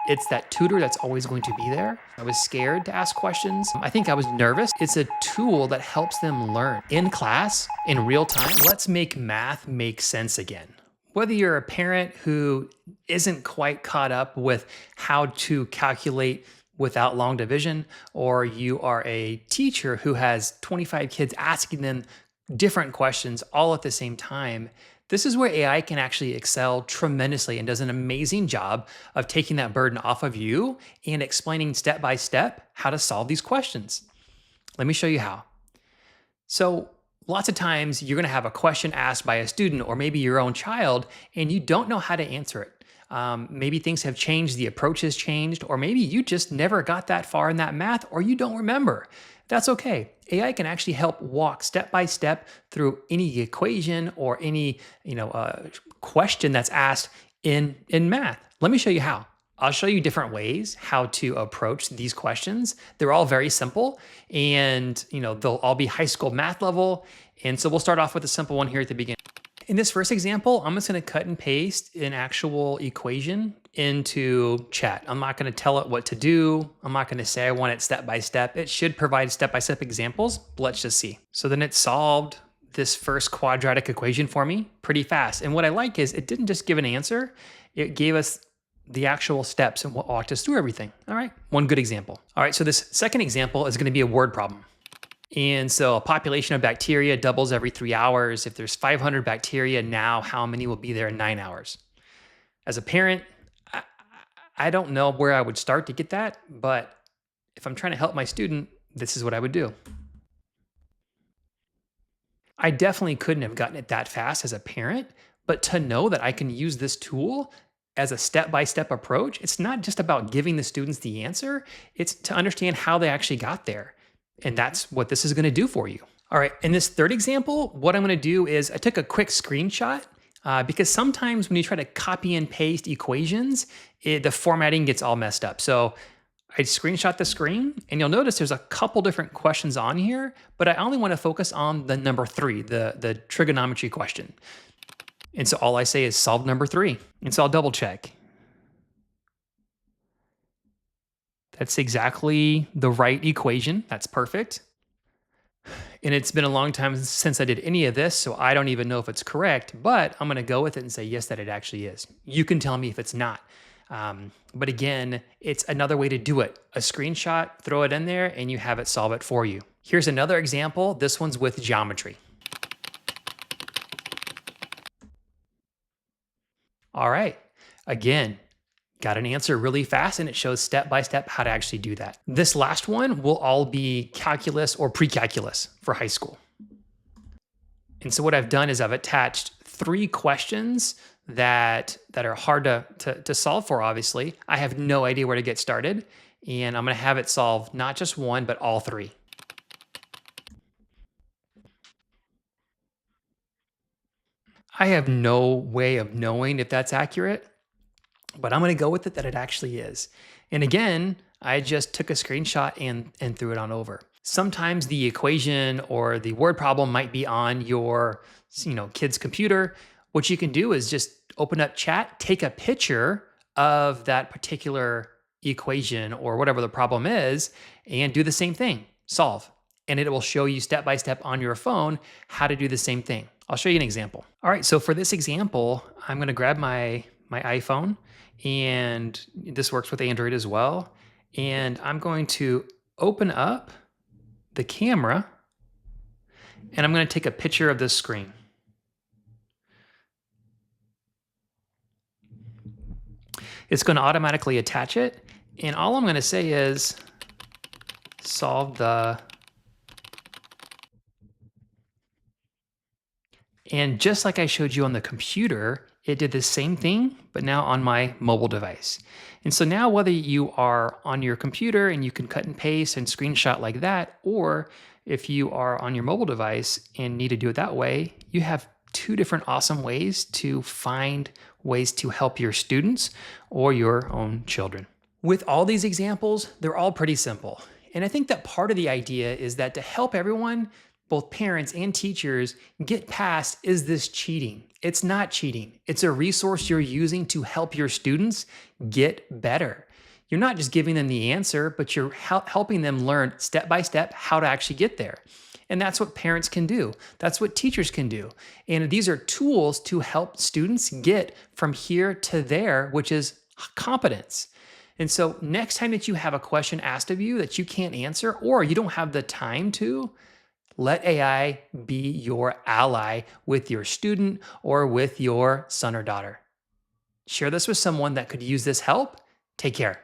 It's that tutor that's always going to be there. I was scared to ask questions. I think I was nervous. It's a tool that helps them learn in class, in real time. Let's make math make sense again. Whether you're a parent who isn't quite caught up with how to calculate without long division, or you are a teacher who has 25 kids asking them different questions all at the same time, this is where AI can actually excel tremendously and does an amazing job of taking that burden off of you and explaining step by step how to solve these questions. Let me show you how. So, lots of times you're going to have a question asked by a student or maybe your own child, and you don't know how to answer it. Maybe things have changed, the approach has changed, or maybe you just never got that far in that math or you don't remember. That's okay. AI can actually help walk step by step through any equation or any question that's asked in math. Let me show you how. I'll show you different ways how to approach these questions. They're all very simple, and they'll all be high school math level. And so we'll start off with a simple one here at the beginning. In this first example, I'm just going to cut and paste an actual equation into chat. I'm not going to tell it what to do. I'm not going to say I want it step by step. It should provide step-by-step examples, but let's just see. So then it solved this first quadratic equation for me pretty fast. And what I like is it didn't just give an answer, it gave us the actual steps and walked us through everything. All right, one good example. All right, so this second example is going to be a word problem. And so a population of bacteria doubles every 3 hours. If there's 500 bacteria now, how many will be there in 9 hours? As a parent, I don't know where I would start to get that, but if I'm trying to help my student, this is what I would do. I definitely couldn't have gotten it that fast as a parent, but to know that I can use this tool as a step-by-step approach, it's not just about giving the students the answer, it's to understand how they actually got there. And that's what this is going to do for you. All right, in this third example, what I'm going to do is I took a quick screenshot because sometimes when you try to copy and paste equations, the formatting gets all messed up. So I screenshot the screen, and you'll notice there's a couple different questions on here, but I only want to focus on the number 3, the trigonometry question. And so all I say is solve number 3. And so I'll double check. That's exactly the right equation. That's perfect. And it's been a long time since I did any of this, so I don't even know if it's correct, but I'm going to go with it and say, yes, that it actually is. You can tell me if it's not. But again, it's another way to do it. A screenshot, throw it in there, and you have it solve it for you. Here's another example. This one's with geometry. All right. Again, got an answer really fast, and it shows step by step how to actually do that. This last one will all be calculus or pre-calculus for high school. And so what I've done is I've attached 3 questions that are hard to solve for, obviously. I have no idea where to get started, and I'm going to have it solve not just one, but all 3. I have no way of knowing if that's accurate, but I'm going to go with it that it actually is. And again, I just took a screenshot and threw it on over. Sometimes the equation or the word problem might be on your kid's computer. What you can do is just open up chat, take a picture of that particular equation or whatever the problem is, and do the same thing, solve. And it will show you step by step on your phone how to do the same thing. I'll show you an example. All right, so for this example, I'm going to grab my iPhone, and this works with Android as well. And I'm going to open up the camera, and I'm going to take a picture of this screen. It's going to automatically attach it, and all I'm going to say is solve the... And just like I showed you on the computer, it did the same thing, but now on my mobile device. And so now whether you are on your computer and you can cut and paste and screenshot like that, or if you are on your mobile device and need to do it that way, you have 2 different awesome ways to find ways to help your students or your own children. With all these examples, they're all pretty simple. And I think that part of the idea is that to help everyone, both parents and teachers, get past, is this cheating? It's not cheating. It's a resource you're using to help your students get better. You're not just giving them the answer, but you're helping them learn step by step how to actually get there. And that's what parents can do. That's what teachers can do. And these are tools to help students get from here to there, which is competence. And so, next time that you have a question asked of you that you can't answer or you don't have the time to, let AI be your ally with your student or with your son or daughter. Share this with someone that could use this help. Take care.